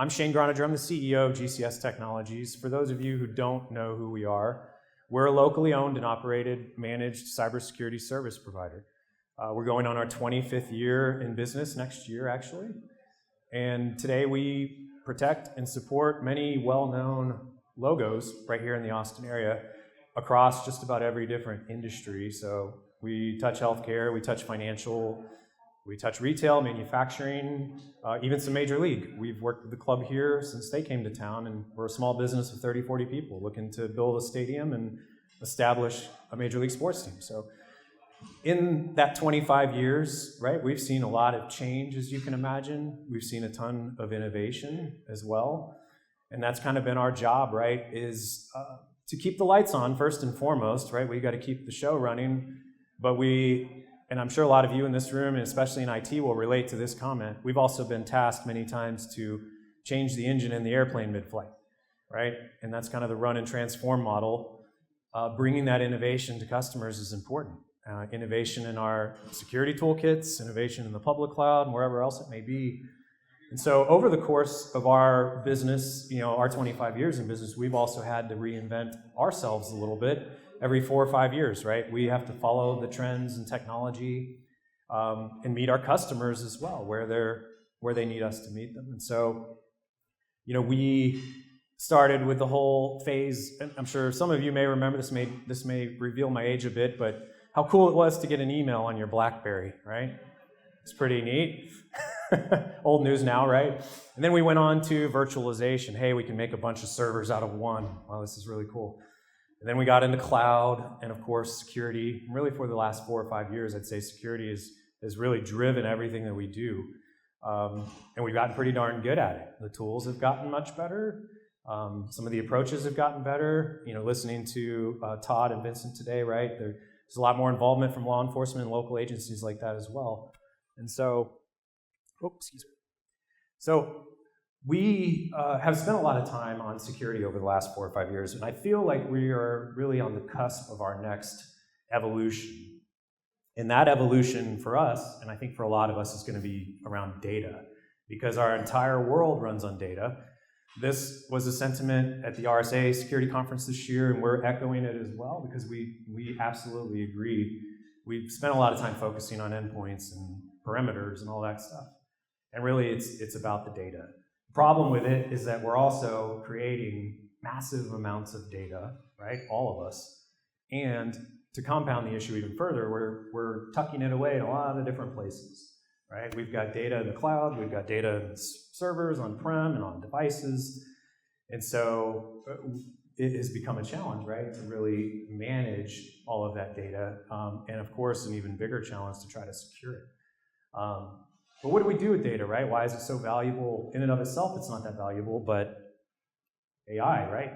I'm Shane Gronniger. I'm the CEO of GCS Technologies. For those of you who don't know who we are, we're a locally owned and operated managed cybersecurity service provider. We're going on our 25th year in business next year, actually. And today we protect and support many well-known logos right here in the Austin area across just about every different industry. So we touch healthcare, we touch financial, we touch retail, manufacturing, even some major league. We've worked with the club here since they came to town, and we're a small business of 30, 40 people looking to build a stadium and establish a major league sports team. So in that 25 years, right, we've seen a lot of change, as you can imagine. We've seen a ton of innovation as well. And that's kind of been our job, right, is to keep the lights on first and foremost, right? We got to keep the show running, but and I'm sure a lot of you in this room, and especially in IT, will relate to this comment. We've also been tasked many times to change the engine in the airplane mid-flight, right? And that's kind of the run and transform model. Bringing that innovation to customers is important. Innovation in our security toolkits, innovation in the public cloud, and wherever else it may be. And so over the course of our business, our 25 years in business, we've also had to reinvent ourselves a little bit every 4 or 5 years, right? We have to follow the trends and technology and meet our customers as well, where they need us to meet them. And so, we started with the whole phase, and I'm sure some of you may remember, this may reveal my age a bit, but how cool it was to get an email on your BlackBerry, right? It's pretty neat. Old news now, right? And then we went on to virtualization. Hey, we can make a bunch of servers out of one. Wow, this is really cool. And then we got into cloud, and of course, security. And really for the last 4 or 5 years, I'd say security has really driven everything that we do. And we've gotten pretty darn good at it. The tools have gotten much better. Some of the approaches have gotten better. Listening to Todd and Vincent today, right? There's a lot more involvement from law enforcement and local agencies like that as well. And so, So we have spent a lot of time on security over the last 4 or 5 years, and I feel like we are really on the cusp of our next evolution. And that evolution for us, and I think for a lot of us, is going to be around data, because our entire world runs on data. This was a sentiment at the RSA Security Conference this year, and we're echoing it as well, because we absolutely agree. We've spent a lot of time focusing on endpoints and perimeters and all that stuff. And really, it's about the data. The problem with it is that we're also creating massive amounts of data, right? All of us. And to compound the issue even further, we're tucking it away in a lot of different places. Right? We've got data in the cloud, we've got data in servers on-prem and on devices. And so it has become a challenge, right, to really manage all of that data. And of course, an even bigger challenge to try to secure it. But what do we do with data, right? Why is it so valuable? In and of itself, it's not that valuable, but AI, right?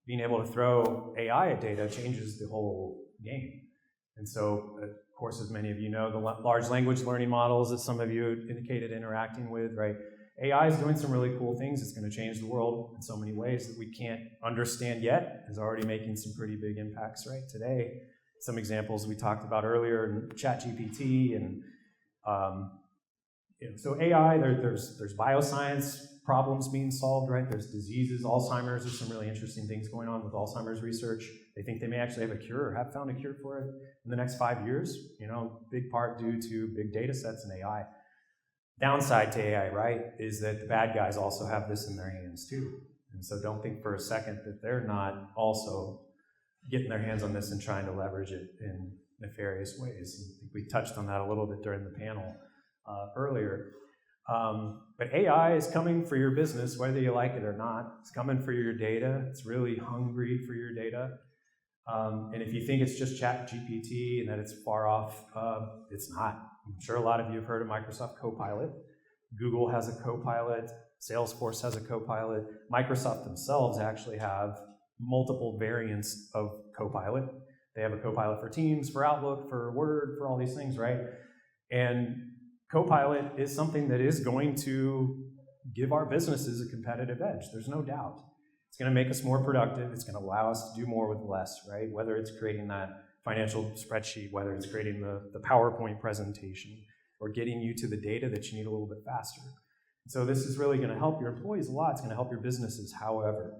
Being able to throw AI at data changes the whole game. And so, of course, as many of you know, the large language learning models that some of you indicated interacting with, right? AI is doing some really cool things. It's going to change the world in so many ways that we can't understand yet. It's already making some pretty big impacts, right? Today, some examples we talked about earlier in ChatGPT and so AI, there's bioscience problems being solved, right? There's diseases, Alzheimer's. There's some really interesting things going on with Alzheimer's research. They think they may actually have a cure or have found a cure for it in the next 5 years, big part due to big data sets and AI. Downside to AI, right, is that the bad guys also have this in their hands too. And so don't think for a second that they're not also getting their hands on this and trying to leverage it in nefarious ways. I think we touched on that a little bit during the panel earlier. But AI is coming for your business, whether you like it or not. It's coming for your data. It's really hungry for your data. And if you think it's just ChatGPT and that it's far off, it's not. I'm sure a lot of you have heard of Microsoft Copilot. Google has a Copilot. Salesforce has a Copilot. Microsoft themselves actually have multiple variants of Copilot. They have a Copilot for Teams, for Outlook, for Word, for all these things, right? And Copilot is something that is going to give our businesses a competitive edge. There's no doubt. It's going to make us more productive. It's going to allow us to do more with less, right? Whether it's creating that financial spreadsheet, whether it's creating the PowerPoint presentation, or getting you to the data that you need a little bit faster. So this is really going to help your employees a lot. It's going to help your businesses. However,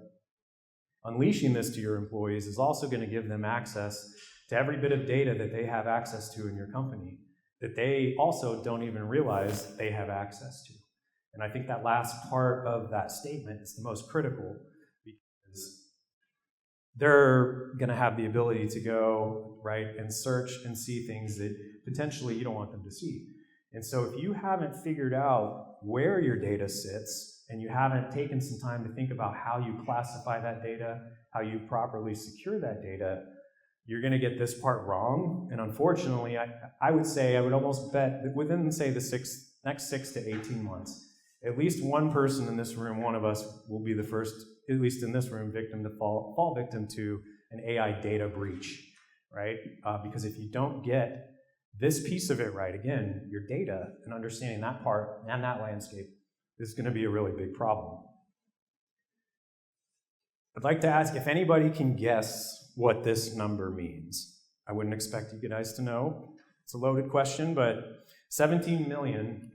unleashing this to your employees is also going to give them access to every bit of data that they have access to in your company that they also don't even realize they have access to. And I think that last part of that statement is the most critical, because they're going to have the ability to go, right, and search and see things that potentially you don't want them to see. And so if you haven't figured out where your data sits, and you haven't taken some time to think about how you classify that data, how you properly secure that data, you're going to get this part wrong. And unfortunately, I would almost bet that within, say, the next 6 to 18 months, at least one person in this room, one of us, will be the first, at least in this room, victim to fall victim to an AI data breach, right? Because if you don't get this piece of it right, again, your data and understanding that part and that landscape is going to be a really big problem. I'd like to ask if anybody can guess what this number means. I wouldn't expect you guys to know. It's a loaded question, but 17 million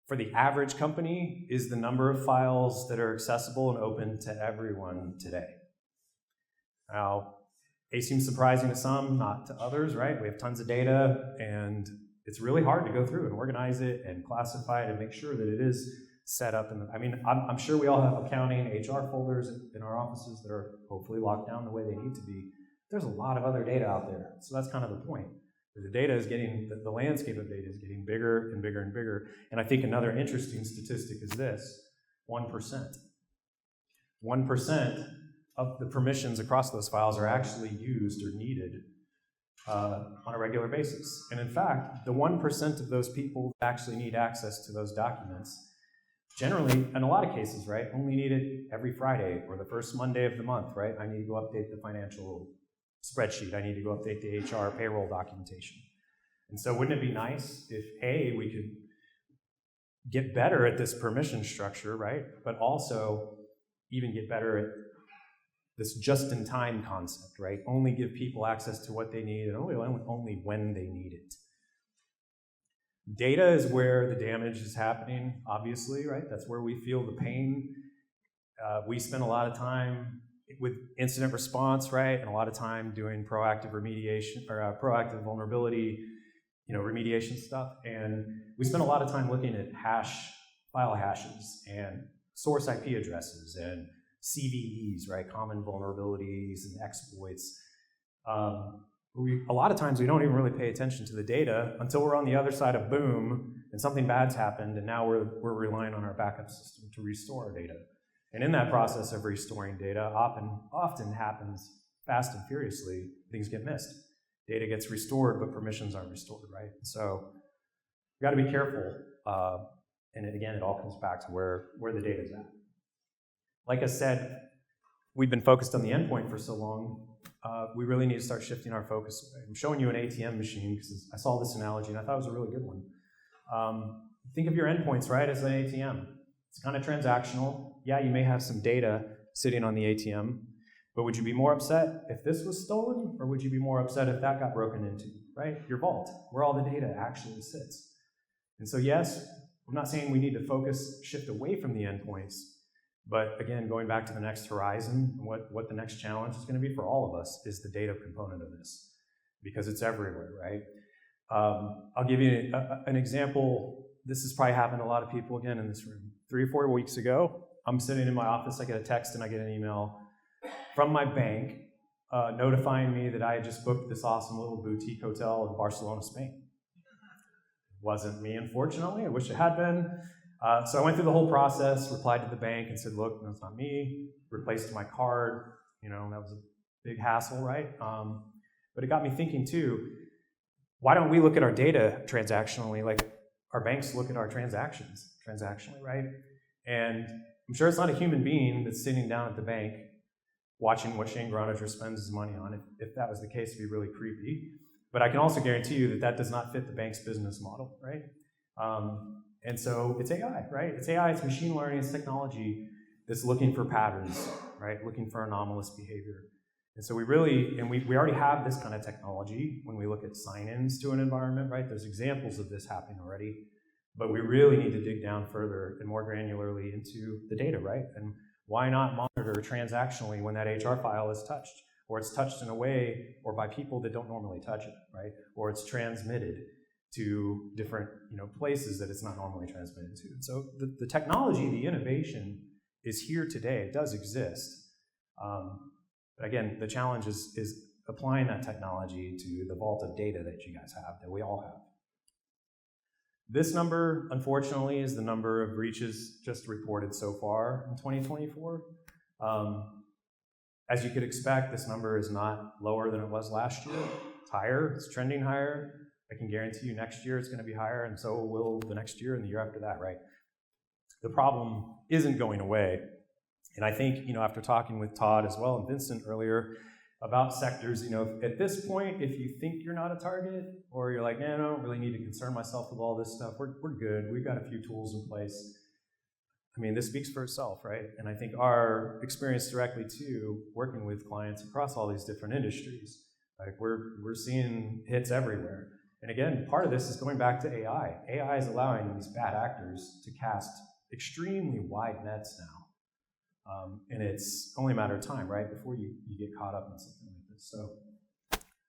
for the average company is the number of files that are accessible and open to everyone today. Now, it seems surprising to some, not to others, right? We have tons of data, and it's really hard to go through and organize it and classify it and make sure that it is set up. I'm sure we all have accounting, HR folders in our offices that are hopefully locked down the way they need to be. There's a lot of other data out there, so that's kind of the point. The data is getting, the landscape of data is getting bigger and bigger and bigger. And I think another interesting statistic is this: 1%. 1% of the permissions across those files are actually used or needed on a regular basis. And in fact, the 1% of those people that actually need access to those documents generally, in a lot of cases, right, only need it every Friday or the first Monday of the month, right? I need to go update the financial spreadsheet. I need to go update the HR payroll documentation. And so wouldn't it be nice if, A, we could get better at this permission structure, right? But also even get better at this just-in-time concept, right? Only give people access to what they need and only when they need it. Data is where the damage is happening, obviously, right? That's where we feel the pain. We spend a lot of time with incident response, right? And a lot of time doing proactive remediation or proactive vulnerability, remediation stuff. And we spend a lot of time looking at file hashes and source IP addresses and CVEs, right? Common vulnerabilities and exploits. A lot of times we don't even really pay attention to the data until we're on the other side of boom and something bad's happened, and now we're relying on our backup system to restore our data. And in that process of restoring data, often happens fast and furiously, things get missed. Data gets restored, but permissions aren't restored, right? So we've got to be careful. And again, it all comes back to where the data is at. Like I said, we've been focused on the endpoint for so long. We really need to start shifting our focus away. I'm showing you an ATM machine because I saw this analogy and I thought it was a really good one. Think of your endpoints, right, as an ATM. It's kind of transactional. Yeah, you may have some data sitting on the ATM, but would you be more upset if this was stolen, or would you be more upset if that got broken into, right? Your vault, where all the data actually sits. And so yes, I'm not saying we need to shift away from the endpoints, but again, going back to the next horizon, what the next challenge is going to be for all of us is the data component of this, because it's everywhere, right? I'll give you an example. This has probably happened to a lot of people again in this room. 3 or 4 weeks ago, I'm sitting in my office, I get a text and I get an email from my bank notifying me that I had just booked this awesome little boutique hotel in Barcelona, Spain. It wasn't me, unfortunately. I wish it had been. So I went through the whole process, replied to the bank and said, look, no, it's not me, replaced my card. That was a big hassle, right? But it got me thinking too, why don't we look at our data transactionally like our banks look at our transactions transactionally, right? And I'm sure it's not a human being that's sitting down at the bank watching what Shane Gronniger spends his money on. If that was the case, it'd be really creepy. But I can also guarantee you that does not fit the bank's business model, right? And so it's AI, right? It's AI, it's machine learning, it's technology that's looking for patterns, right? Looking for anomalous behavior. And so we already have this kind of technology when we look at sign-ins to an environment, right? There's examples of this happening already. But we really need to dig down further and more granularly into the data, right? And why not monitor transactionally when that HR file is touched, or it's touched in a way or by people that don't normally touch it, right? Or it's transmitted to different places that it's not normally transmitted to. And so the technology, the innovation is here today. It does exist. But again, the challenge is applying that technology to the vault of data that you guys have, that we all have. This number, unfortunately, is the number of breaches just reported so far in 2024. As you could expect, this number is not lower than it was last year. It's higher, it's trending higher. I can guarantee you next year it's going to be higher, and so will the next year and the year after that, right? The problem isn't going away. And I think, after talking with Todd as well and Vincent earlier about sectors, at this point, if you think you're not a target, or you're like, man, I don't really need to concern myself with all this stuff, we're good. We've got a few tools in place. I mean, this speaks for itself, right? And I think our experience directly too, working with clients across all these different industries, like we're seeing hits everywhere. And again, part of this is going back to AI. AI is allowing these bad actors to cast extremely wide nets now. And it's only a matter of time, right, before you get caught up in something like this.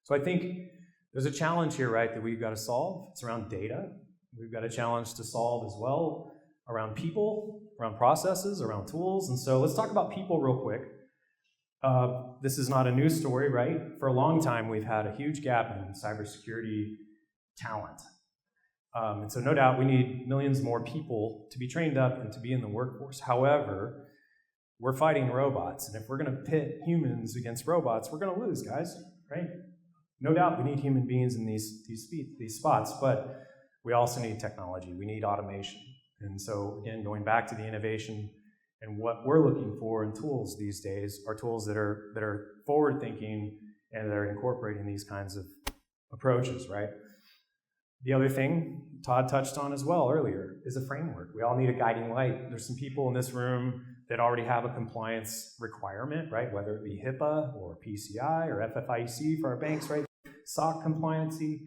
So I think there's a challenge here, right, that we've got to solve. It's around data. We've got a challenge to solve as well around people, around processes, around tools. And so let's talk about people real quick. This is not a news story, right? For a long time, we've had a huge gap in cybersecurity talent. And so no doubt we need millions more people to be trained up and to be in the workforce. However, we're fighting robots, and if we're going to pit humans against robots, we're going to lose, guys, right? No doubt we need human beings in these spots, but we also need technology. We need automation. And so, again, going back to the innovation and what we're looking for in tools these days are tools that are forward-thinking and that are incorporating these kinds of approaches, right? The other thing Todd touched on as well earlier is a framework. We all need a guiding light. There's some people in this room that already have a compliance requirement, right? Whether it be HIPAA or PCI or FFIEC for our banks, right? SOC compliancy.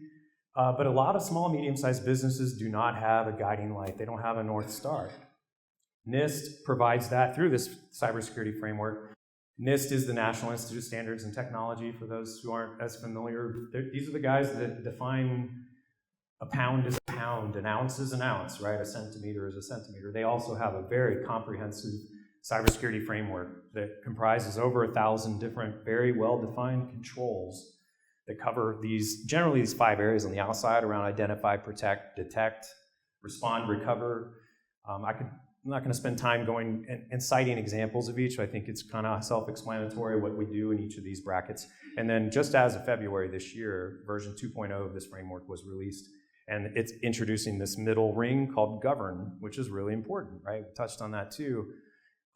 But a lot of small, medium-sized businesses do not have a guiding light. They don't have a North Star. NIST provides that through this cybersecurity framework. NIST is the National Institute of Standards and Technology, for those who aren't as familiar. These are the guys that define a pound is a pound, an ounce is an ounce, right? A centimeter is a centimeter. They also have a very comprehensive cybersecurity framework that comprises over 1,000 different, very well-defined controls that cover generally these 5 areas on the outside around identify, protect, detect, respond, recover. I'm not going to spend time going and citing examples of each. I think it's kind of self-explanatory what we do in each of these brackets. And then just as of February this year, version 2.0 of this framework was released. And it's introducing this middle ring called govern, which is really important, right? We touched on that too.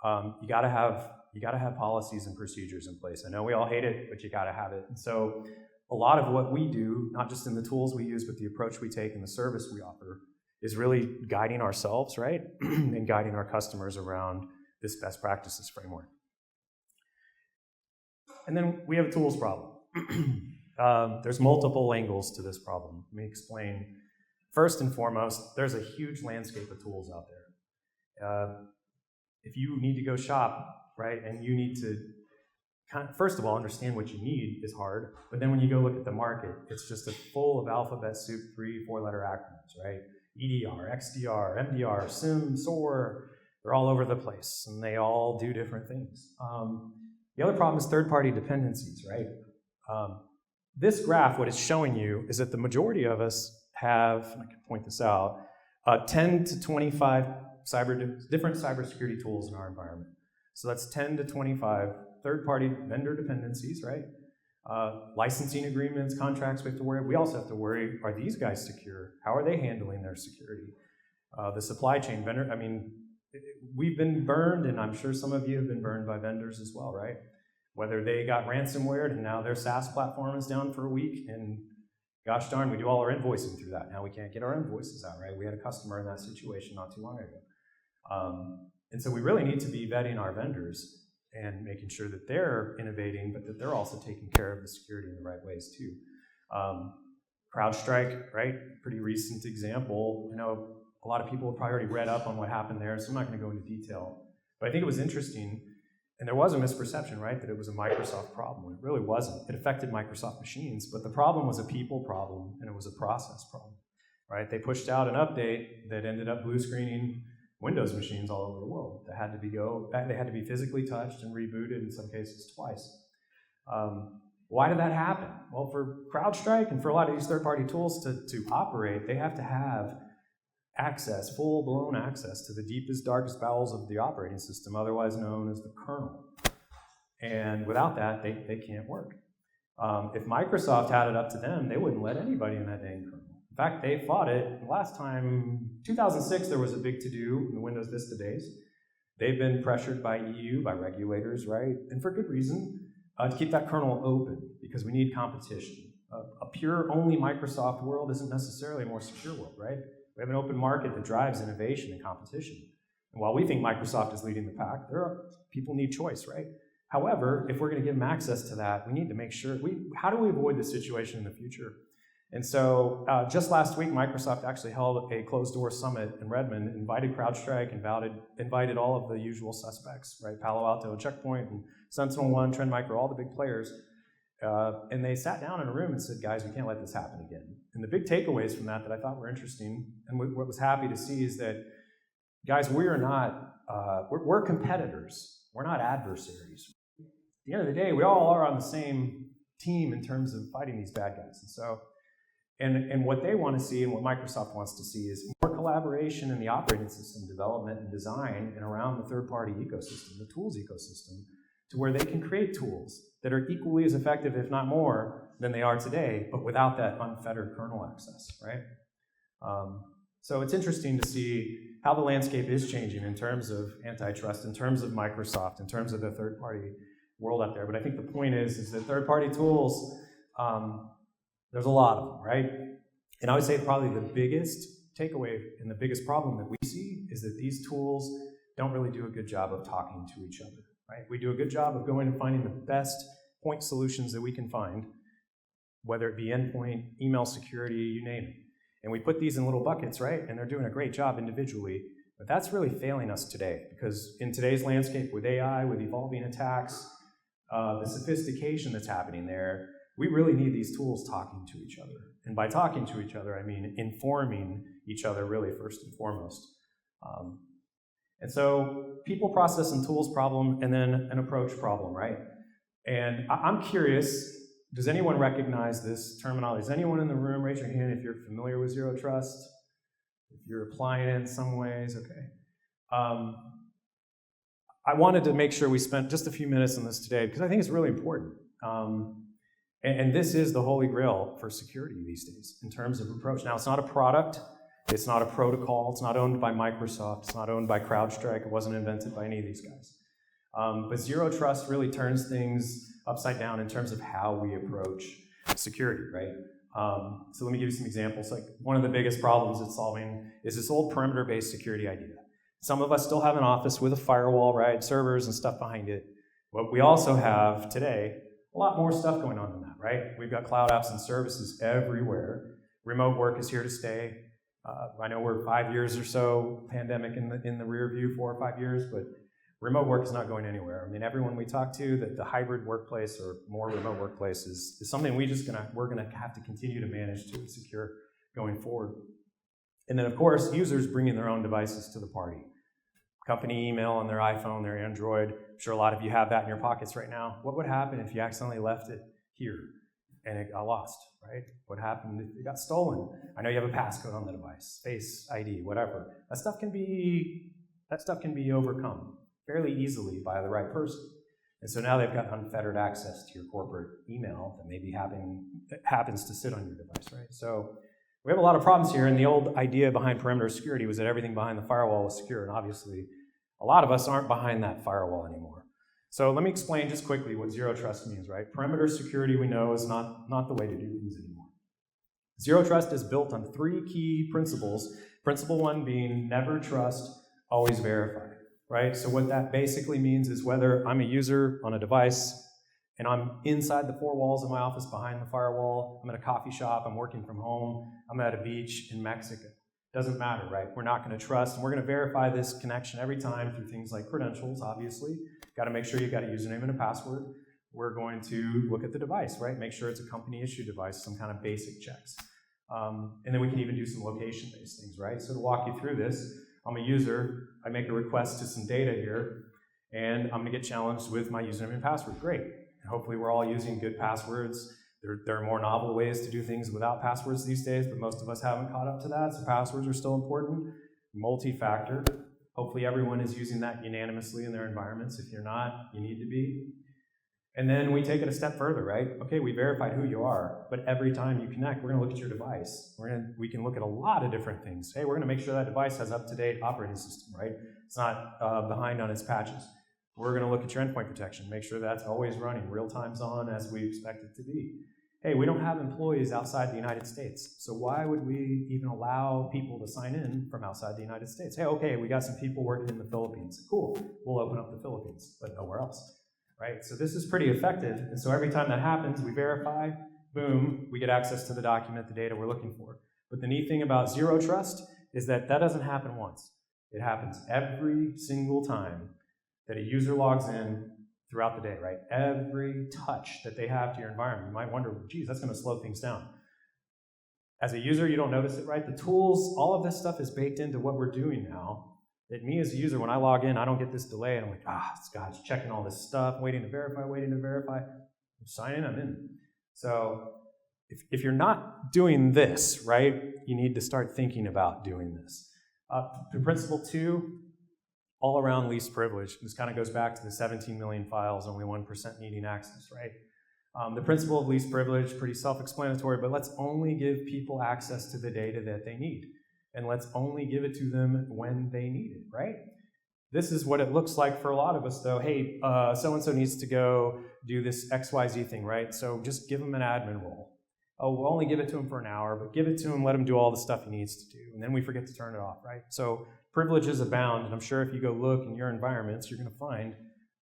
You gotta have policies and procedures in place. I know we all hate it, but you gotta have it. And so a lot of what we do, not just in the tools we use, but the approach we take and the service we offer, is really guiding ourselves, right? And guiding our customers around this best practices framework. And then we have a tools problem. There's multiple angles to this problem. Let me explain. First and foremost, there's a huge landscape of tools out there. If you need to go shop, right, and you need to, first of all, understand what you need is hard, but then when you go look at the market, it's just full of alphabet soup, 3, 4-letter acronyms, right? EDR, XDR, MDR, SIM, SOAR, they're all over the place, and they all do different things. The other problem is third-party dependencies, right? This graph, what it's showing you is that the majority of us have, and I can point this out, 10 to 25 different cybersecurity tools in our environment. So that's 10 to 25 third-party vendor dependencies, right? Licensing agreements, contracts we have to worry. We also have to worry, are these guys secure? How are they handling their security? The supply chain vendor, I mean, we've been burned, and I'm sure some of you have been burned by vendors as well, right? Whether they got ransomware and now their SaaS platform is down for a week, and gosh darn, we do all our invoicing through that. Now we can't get our invoices out, right? We had a customer in that situation not too long ago. And so we really need to be vetting our vendors and making sure that they're innovating, but that they're also taking care of the security in the right ways too. CrowdStrike, right? Pretty recent example. You know, A lot of people have probably already read up on what happened there, so I'm not going to go into detail. But I think it was interesting, and there was a misperception, right, that it was a Microsoft problem. It really wasn't. It affected Microsoft machines, but the problem was a people problem, and it was a process problem, right? They pushed out an update that ended up blue screening Windows machines all over the world. They had to be physically touched and rebooted in some cases twice. Why did that happen? Well, for CrowdStrike and for a lot of these third-party tools to operate, they have to have access, full-blown access to the deepest, darkest bowels of the operating system, otherwise known as the kernel. And without that, they can't work. If Microsoft had it up to them, they wouldn't let anybody in that dang kernel. In fact, they fought it. Last time, 2006, there was a big to-do in the Windows Vista days. They've been pressured by EU, by regulators, right? And for good reason, to keep that kernel open, because we need competition. A pure only Microsoft world isn't necessarily a more secure world, right? We have an open market that drives innovation and competition. And while we think Microsoft is leading the pack, people need choice, right? However, if we're going to give them access to that, we need to make sure, how do we avoid this situation in the future? And so just last week, Microsoft actually held a closed-door summit in Redmond, invited CrowdStrike, invited all of the usual suspects, right? Palo Alto, Check Point, and SentinelOne, Trend Micro, all the big players. And they sat down in a room and said, guys, we can't let this happen again. And the big takeaways from that I thought were interesting, and what was happy to see is that, guys, we're competitors. We're not adversaries. At the end of the day, we all are on the same team in terms of fighting these bad guys. And so, and what they want to see and what Microsoft wants to see is more collaboration in the operating system development and design and around the third-party ecosystem, the tools ecosystem, to where they can create tools that are equally as effective, if not more, than they are today, but without that unfettered kernel access, right? So it's interesting to see how the landscape is changing in terms of antitrust, in terms of Microsoft, in terms of the third-party world out there. But I think the point is that third-party tools, there's a lot of them, right? And I would say probably the biggest takeaway and the biggest problem that we see is that these tools don't really do a good job of talking to each other, right? We do a good job of going and finding the best point solutions that we can find, whether it be endpoint, email security, you name it. And we put these in little buckets, right? And they're doing a great job individually, but that's really failing us today, because in today's landscape with AI, with evolving attacks, the sophistication that's happening there, we really need these tools talking to each other. And by talking to each other, I mean informing each other really first and foremost. And so people, process, and tools problem, and then an approach problem, right? And I'm curious, does anyone recognize this terminology? Is anyone in the room, raise your hand if you're familiar with Zero Trust, if you're applying it in some ways, okay. I wanted to make sure we spent just a few minutes on this today because I think it's really important. And this is the holy grail for security these days in terms of approach. Now, it's not a product, it's not a protocol, it's not owned by Microsoft, it's not owned by CrowdStrike, it wasn't invented by any of these guys. But Zero Trust really turns things upside down in terms of how we approach security, right? So let me give you some examples. Like one of the biggest problems it's solving is this old perimeter-based security idea. Some of us still have an office with a firewall, right? Servers and stuff behind it. But we also have today a lot more stuff going on than that, right? We've got cloud apps and services everywhere. Remote work is here to stay. I know we're 5 years or so pandemic in the rear view, 4 or 5 years, but remote work is not going anywhere. I mean, everyone we talk to, that the hybrid workplace or more remote workplace is something we're gonna have to continue to manage to secure going forward. And then, of course, users bringing their own devices to the party. Company email on their iPhone, their Android. I'm sure a lot of you have that in your pockets right now. What would happen if you accidentally left it here and it got lost, right? What happened if it got stolen? I know you have a passcode on the device, Face ID, whatever. That stuff can be overcome fairly easily by the right person. And so now they've got unfettered access to your corporate email that maybe happens to sit on your device, right? So we have a lot of problems here, and the old idea behind perimeter security was that everything behind the firewall was secure, and obviously a lot of us aren't behind that firewall anymore. So let me explain just quickly what Zero Trust means, right? Perimeter security, we know, is not the way to do things anymore. Zero Trust is built on 3 key principles. Principle 1 being never trust, always verify, right? So what that basically means is whether I'm a user on a device and I'm inside the 4 walls of my office behind the firewall, I'm at a coffee shop, I'm working from home, I'm at a beach in Mexico. Doesn't matter, right? We're not going to trust, and we're going to verify this connection every time through things like credentials, obviously. Got to make sure you've got a username and a password. We're going to look at the device, right? Make sure it's a company-issued device, some kind of basic checks. And then we can even do some location-based things, right? So to walk you through this, I'm a user, I make a request to some data here, and I'm going to get challenged with my username and password. Great. And hopefully we're all using good passwords. There are more novel ways to do things without passwords these days, but most of us haven't caught up to that, so passwords are still important. Multi-factor. Hopefully everyone is using that unanimously in their environments. If you're not, you need to be. And then we take it a step further, right? Okay, we verified who you are, but every time you connect, we're going to look at your device. We can look at a lot of different things. Hey, we're going to make sure that device has up-to-date operating system, right? It's not behind on its patches. We're going to look at your endpoint protection, make sure that's always running, real time's on as we expect it to be. Hey, we don't have employees outside the United States, so why would we even allow people to sign in from outside the United States? Hey, okay, we got some people working in the Philippines. Cool, we'll open up the Philippines, but nowhere else. Right? So this is pretty effective, and so every time that happens, we verify, boom, we get access to the document, the data we're looking for. But the neat thing about zero trust is that that doesn't happen once. It happens every single time that a user logs in throughout the day, right? Every touch that they have to your environment. You might wonder, geez, that's going to slow things down. As a user, you don't notice it, right? The tools, all of this stuff is baked into what we're doing now. That me as a user, when I log in, I don't get this delay, and I'm like, this guy's checking all this stuff, waiting to verify. Sign in, I'm in. So if you're not doing this, right, you need to start thinking about doing this. Principle 2, all around least privilege. This kind of goes back to the 17 million files, only 1% needing access, right? The principle of least privilege, pretty self-explanatory, but let's only give people access to the data that they need. And let's only give it to them when they need it, right? This is what it looks like for a lot of us, though. Hey, so-and-so needs to go do this XYZ thing, right? So just give them an admin role. Oh, we'll only give it to him for an hour, but give it to him, let him do all the stuff he needs to do, and then we forget to turn it off, right? So privileges abound, and I'm sure if you go look in your environments, you're going to find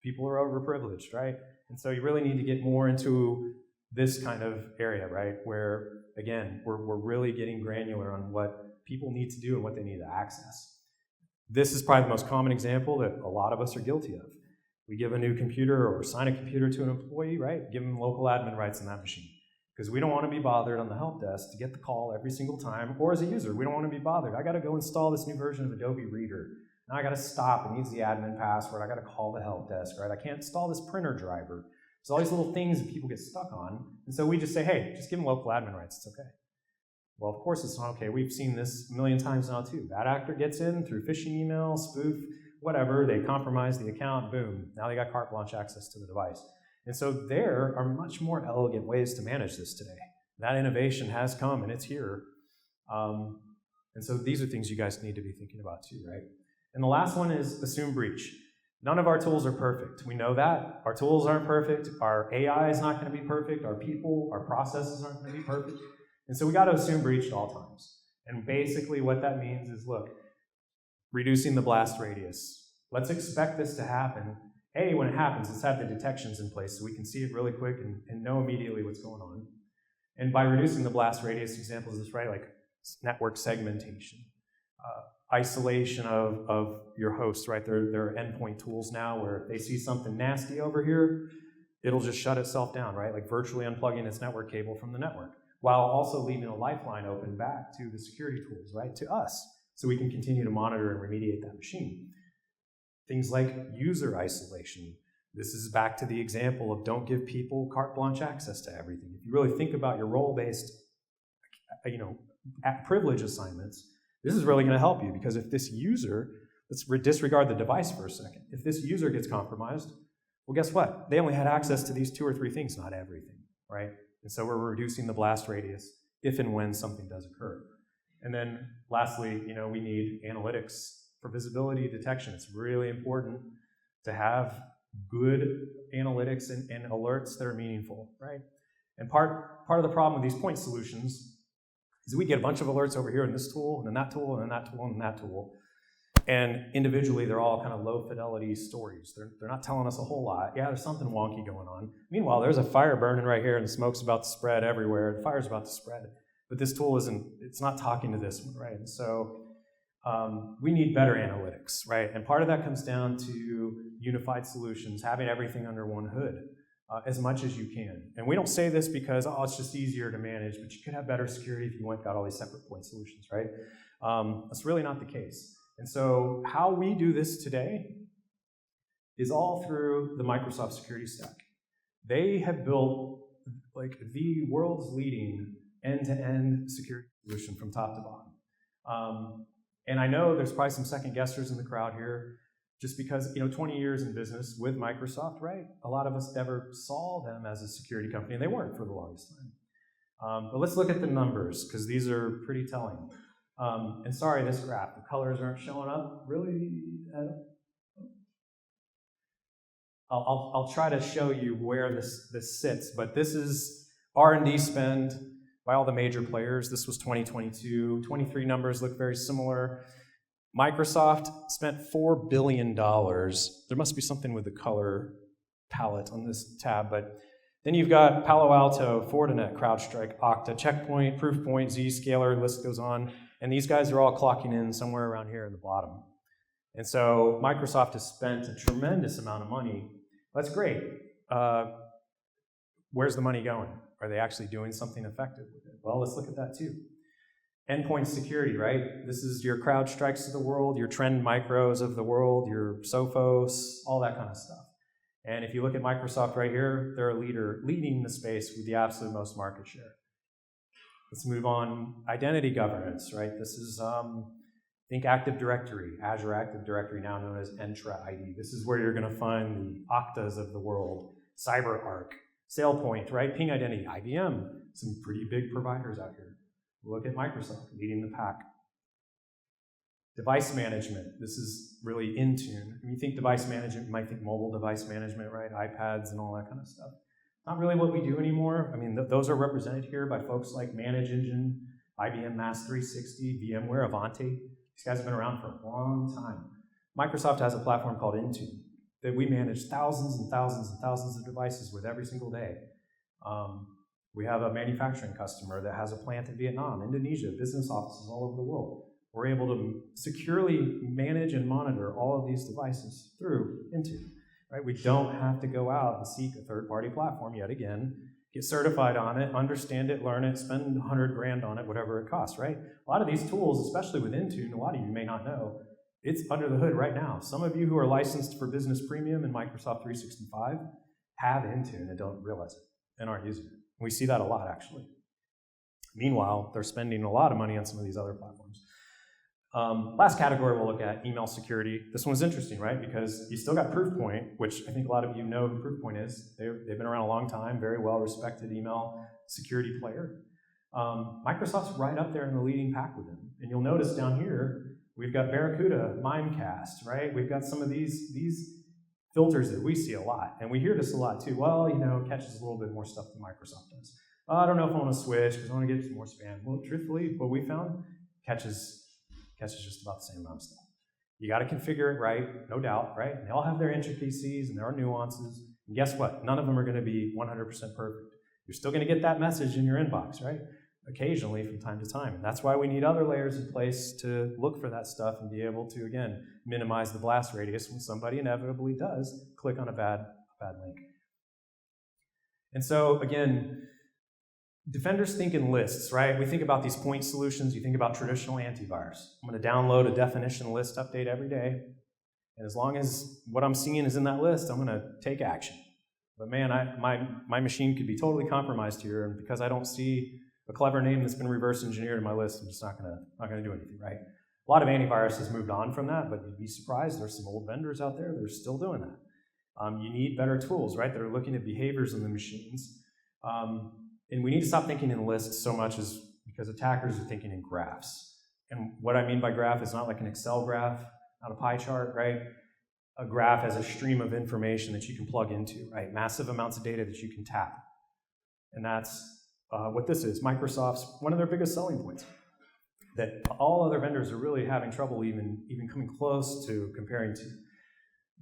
people are overprivileged, right? And so you really need to get more into this kind of area, right? Where, again, we're really getting granular on what people need to do and what they need to access. This is probably the most common example that a lot of us are guilty of. We give a new computer or assign a computer to an employee, right? Give them local admin rights on that machine. Because we don't want to be bothered on the help desk to get the call every single time, or as a user, we don't want to be bothered. I got to go install this new version of Adobe Reader. Now I got to stop, it needs the admin password, I got to call the help desk, right? I can't install this printer driver. There's all these little things that people get stuck on, and so we just say, hey, just give them local admin rights, it's okay. Well, of course it's not okay. We've seen this a million times now too. Bad actor gets in through phishing email, spoof, whatever, they compromise the account, boom. Now they got carte blanche access to the device. And so there are much more elegant ways to manage this today. That innovation has come and it's here. And so these are things you guys need to be thinking about too, right? And the last one is assume breach. None of our tools are perfect. We know that. Our tools aren't perfect. Our AI is not going to be perfect. Our people, our processes aren't going to be perfect. And so we got to assume breach at all times. And basically what that means is, look, reducing the blast radius. Let's expect this to happen. Hey, when it happens, let's have the detections in place so we can see it really quick and know immediately what's going on. And by reducing the blast radius, examples of this, right, like network segmentation, isolation of your hosts, right? There are endpoint tools now where if they see something nasty over here, it'll just shut itself down, right? Like virtually unplugging its network cable from the network, while also leaving a lifeline open back to the security tools, right, to us, so we can continue to monitor and remediate that machine. Things like user isolation. This is back to the example of don't give people carte blanche access to everything. If you really think about your role-based, privilege assignments, this is really going to help you, because if this user, let's disregard the device for a second. If this user gets compromised, well, guess what? They only had access to these 2 or 3 things, not everything, right? And so we're reducing the blast radius if and when something does occur. And then lastly, we need analytics for visibility detection. It's really important to have good analytics and alerts that are meaningful, right? And part of the problem with these point solutions is we get a bunch of alerts over here in this tool, and then that tool, and then that tool, and then that tool. And individually, they're all kind of low-fidelity stories. They're not telling us a whole lot. Yeah, there's something wonky going on. Meanwhile, there's a fire burning right here, and the smoke's about to spread everywhere. The fire's about to spread. But this tool it's not talking to this one, right? And so we need better analytics, right? And part of that comes down to unified solutions, having everything under one hood as much as you can. And we don't say this because, oh, it's just easier to manage, but you could have better security if you went got all these separate point solutions, right? That's really not the case. And so how we do this today is all through the Microsoft security stack. They have built like the world's leading end-to-end security solution from top to bottom. And I know there's probably some second guessers in the crowd here, just because 20 years in business with Microsoft, right? A lot of us never saw them as a security company, and they weren't for the longest time. But let's look at the numbers, because these are pretty telling. And sorry, this graph, the colors aren't showing up. Really? I'll try to show you where this sits, but this is R&D spend by all the major players. This was 2022. 23 numbers look very similar. Microsoft spent $4 billion. There must be something with the color palette on this tab, but then you've got Palo Alto, Fortinet, CrowdStrike, Okta, Checkpoint, Proofpoint, Zscaler, list goes on, and these guys are all clocking in somewhere around here in the bottom. And so Microsoft has spent a tremendous amount of money. That's great. Where's the money going? Are they actually doing something effective with it? Well, let's look at that too. Endpoint security, right? This is your CrowdStrikes of the world, your Trend Micros of the world, your Sophos, all that kind of stuff. And if you look at Microsoft right here, they're a leader, leading the space with the absolute most market share. Let's move on. Identity governance, right? This is, think Active Directory, Azure Active Directory, now known as Entra ID. This is where you're going to find the Oktas of the world, CyberArk, SailPoint, right? Ping Identity, IBM, some pretty big providers out here. Look at Microsoft leading the pack. Device management, this is really Intune. When you think device management, you might think mobile device management, right? iPads and all that kind of stuff. Not really what we do anymore. I mean, those are represented here by folks like ManageEngine, IBM Mass 360, VMware, Avante. These guys have been around for a long time. Microsoft has a platform called Intune that we manage thousands and thousands and thousands of devices with every single day. We have a manufacturing customer that has a plant in Vietnam, Indonesia, business offices all over the world. We're able to securely manage and monitor all of these devices through Intune. Right? We don't have to go out and seek a third-party platform yet again, get certified on it, understand it, learn it, spend 100 grand on it, whatever it costs, right? A lot of these tools, especially with Intune, a lot of you may not know, it's under the hood right now. Some of you who are licensed for Business Premium and Microsoft 365 have Intune and don't realize it and aren't using it. We see that a lot, actually. Meanwhile, they're spending a lot of money on some of these other platforms. Last category we'll look at, email security. This one's interesting, right? Because you still got Proofpoint, which I think a lot of you know who Proofpoint is. They've been around a long time, very well-respected email security player. Microsoft's right up there in the leading pack with them. And you'll notice down here, we've got Barracuda, Mimecast, right? We've got some of these filters that we see a lot. And we hear this a lot too. Well, it catches a little bit more stuff than Microsoft does. I don't know if I want to switch because I want to get some more spam. Well, truthfully, what we found catches just about the same amount of stuff. You got to configure it right, no doubt, right? And they all have their intricacies and there are nuances. And guess what? None of them are going to be 100% perfect. You're still going to get that message in your inbox, right? Occasionally from time to time. And that's why we need other layers in place to look for that stuff and be able to, again, minimize the blast radius when somebody inevitably does click on a bad link. And so, again, defenders think in lists, right? We think about these point solutions. You think about traditional antivirus. I'm going to download a definition list update every day. And as long as what I'm seeing is in that list, I'm going to take action. But man, my machine could be totally compromised here. And because I don't see a clever name that's been reverse engineered in my list, I'm just not going to do anything, right? A lot of antivirus has moved on from that, but you'd be surprised. There's some old vendors out there that are still doing that. You need better tools, right? That are looking at behaviors in the machines. And we need to stop thinking in lists so much as because attackers are thinking in graphs. And what I mean by graph is not like an Excel graph, not a pie chart, right? A graph as a stream of information that you can plug into, right? Massive amounts of data that you can tap. And that's what this is. Microsoft's one of their biggest selling points that all other vendors are really having trouble even coming close to comparing to.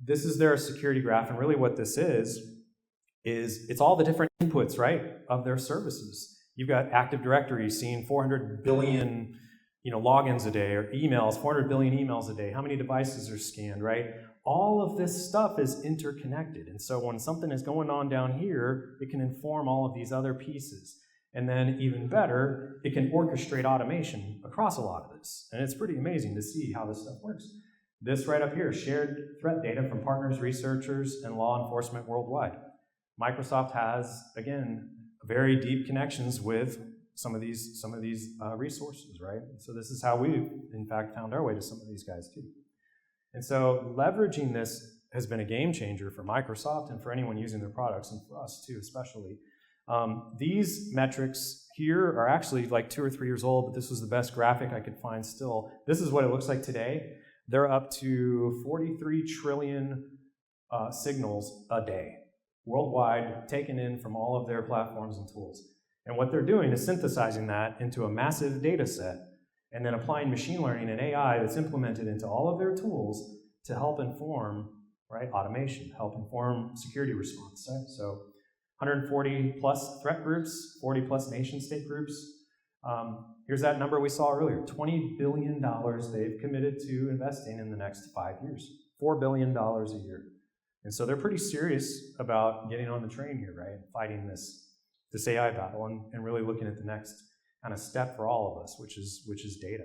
This is their security graph, and really what this is it's all the different inputs, right, of their services. You've got Active Directory seeing 400 billion logins a day, or emails, 400 billion emails a day, how many devices are scanned, right? All of this stuff is interconnected. And so when something is going on down here, it can inform all of these other pieces. And then even better, it can orchestrate automation across a lot of this. And it's pretty amazing to see how this stuff works. This right up here, shared threat data from partners, researchers, and law enforcement worldwide. Microsoft has, again, very deep connections with some of these resources, right? So this is how we, in fact, found our way to some of these guys too. And so leveraging this has been a game changer for Microsoft and for anyone using their products, and for us too, especially. These metrics here are actually like 2 or 3 years old, but this was the best graphic I could find still. This is what it looks like today. They're up to 43 trillion signals a day, worldwide, taken in from all of their platforms and tools. And what they're doing is synthesizing that into a massive data set and then applying machine learning and AI that's implemented into all of their tools to help inform, right, automation, help inform security response. Right? So 140 plus threat groups, 40 plus nation state groups. Here's that number we saw earlier, $20 billion they've committed to investing in the next 5 years, $4 billion a year. And so they're pretty serious about getting on the train here, right? Fighting this AI battle and really looking at the next kind of step for all of us, which is data.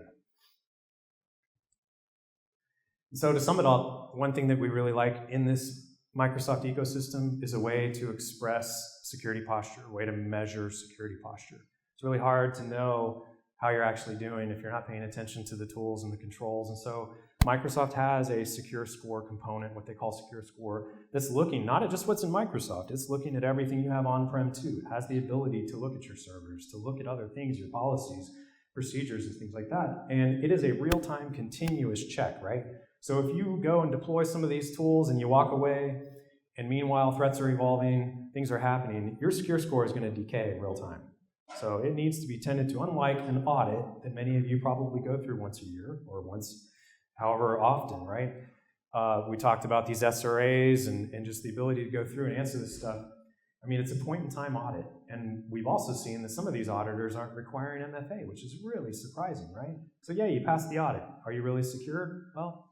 So to sum it up, one thing that we really like in this Microsoft ecosystem is a way to express security posture, a way to measure security posture. It's really hard to know how you're actually doing if you're not paying attention to the tools and the controls. And so Microsoft has a secure score component, what they call secure score, that's looking not at just what's in Microsoft, it's looking at everything you have on-prem too. It has the ability to look at your servers, to look at other things, your policies, procedures, and things like that. And it is a real-time continuous check, right? So if you go and deploy some of these tools and you walk away, and meanwhile threats are evolving, things are happening, your secure score is going to decay in real time. So it needs to be tended to, unlike an audit that many of you probably go through once a year or once, however often, right? We talked about these SRAs and just the ability to go through and answer this stuff. I mean, it's a point-in-time audit, and we've also seen that some of these auditors aren't requiring MFA, which is really surprising, right? So yeah, you passed the audit. Are you really secure? Well,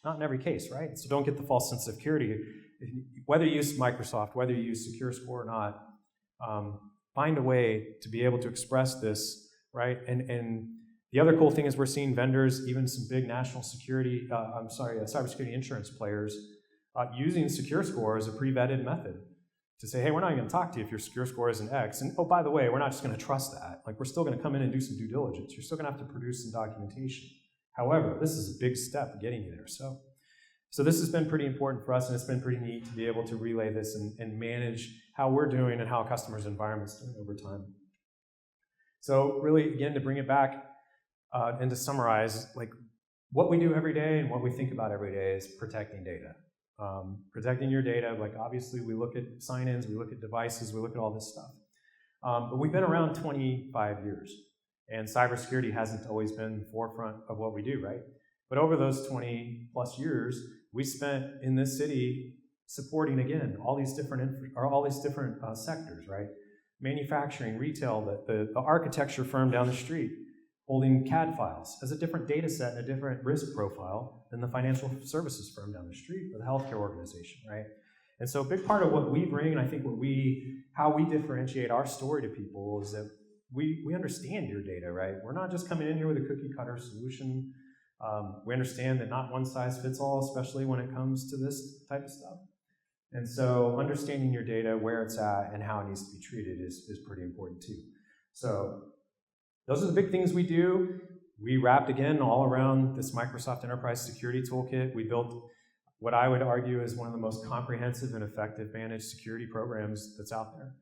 not in every case, right? So don't get the false sense of security. Whether you use Microsoft, whether you use Secure Score or not, find a way to be able to express this, right? And the other cool thing is we're seeing vendors, even some big national security, cybersecurity insurance players, using Secure Score as a pre-vetted method to say, hey, we're not even going to talk to you if your Secure Score isn't X. And oh, by the way, we're not just going to trust that. Like, we're still going to come in and do some due diligence. You're still going to have to produce some documentation. However, this is a big step getting you there. So this has been pretty important for us, and it's been pretty neat to be able to relay this and manage how we're doing and how customers' environments doing over time. So really, again, to bring it back and to summarize, like, what we do every day and what we think about every day is protecting data. Protecting your data, like, obviously we look at sign-ins, we look at devices, we look at all this stuff. But we've been around 25 years, and cybersecurity hasn't always been the forefront of what we do, right? But over those 20 plus years, we spent in this city supporting, again, all these different sectors, right? Manufacturing, retail, the architecture firm down the street, holding CAD files as a different data set and a different risk profile than the financial services firm down the street or the healthcare organization, right? And so a big part of what we bring, and I think how we differentiate our story to people is that we understand your data, right? We're not just coming in here with a cookie cutter solution. We understand that not one size fits all, especially when it comes to this type of stuff. And so understanding your data, where it's at, and how it needs to be treated is pretty important too. So those are the big things we do. We wrapped, again, all around this Microsoft Enterprise Security Toolkit. We built what I would argue is one of the most comprehensive and effective managed security programs that's out there.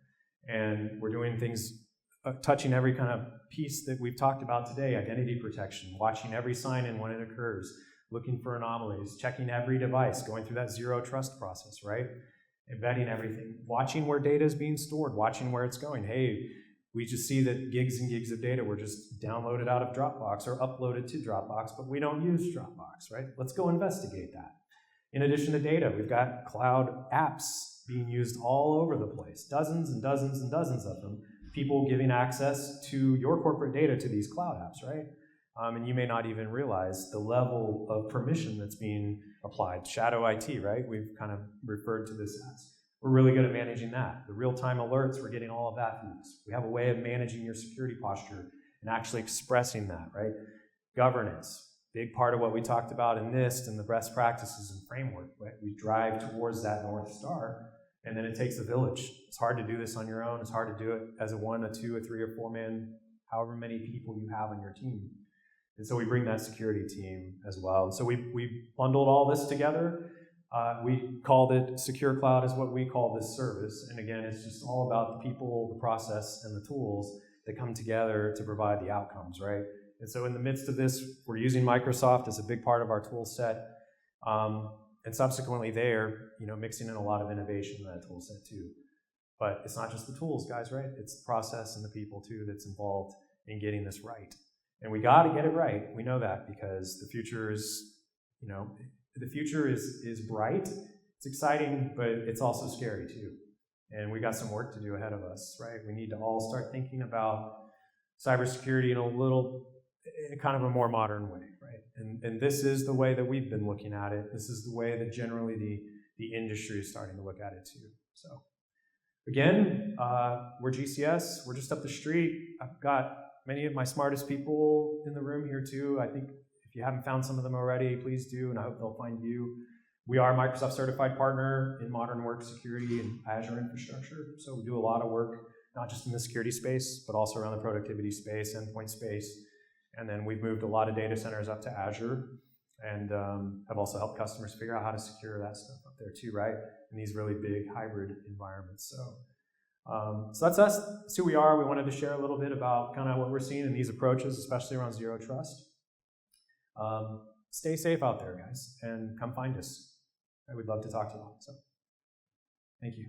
And we're doing things, touching every kind of piece that we've talked about today: identity protection, watching every sign-in when it occurs, looking for anomalies, checking every device, going through that zero trust process, right? Embedding everything, watching where data is being stored, watching where it's going. Hey, we just see that gigs and gigs of data were just downloaded out of Dropbox or uploaded to Dropbox, but we don't use Dropbox, right? Let's go investigate that. In addition to data, we've got cloud apps being used all over the place, dozens and dozens and dozens of them, people giving access to your corporate data to these cloud apps, right? And you may not even realize the level of permission that's being applied. Shadow IT, right? We've kind of referred to this as. We're really good at managing that. The real-time alerts, we're getting all of that through this. We have a way of managing your security posture and actually expressing that, right? Governance, big part of what we talked about in NIST and the best practices and framework, right? We drive towards that North Star, and then it takes a village. It's hard to do this on your own. It's hard to do it as a 1, a 2, a 3, or 4-man, however many people you have on your team. And so we bring that security team as well. And so we bundled all this together. We called it Secure Cloud is what we call this service. And again, it's just all about the people, the process, and the tools that come together to provide the outcomes, right? And so in the midst of this, we're using Microsoft as a big part of our tool set. And subsequently there, mixing in a lot of innovation in that tool set too. But it's not just the tools, guys, right? It's the process and the people too that's involved in getting this right. And we got to get it right. We know that because the future is, is bright. It's exciting, but it's also scary too. And we got some work to do ahead of us, right? We need to all start thinking about cybersecurity in kind of a more modern way, right? And this is the way that we've been looking at it. This is the way that generally the industry is starting to look at it too. So again, we're GCS. We're just up the street. I've got many of my smartest people in the room here too. I think if you haven't found some of them already, please do, and I hope they'll find you. We are a Microsoft certified partner in modern work security and Azure infrastructure. So we do a lot of work, not just in the security space, but also around the productivity space, endpoint space. And then we've moved a lot of data centers up to Azure and have also helped customers figure out how to secure that stuff up there too, right? In these really big hybrid environments. So that's us. That's who we are. We wanted to share a little bit about kind of what we're seeing in these approaches, especially around zero trust. Stay safe out there, guys, and come find us. We'd love to talk to you all. So, thank you.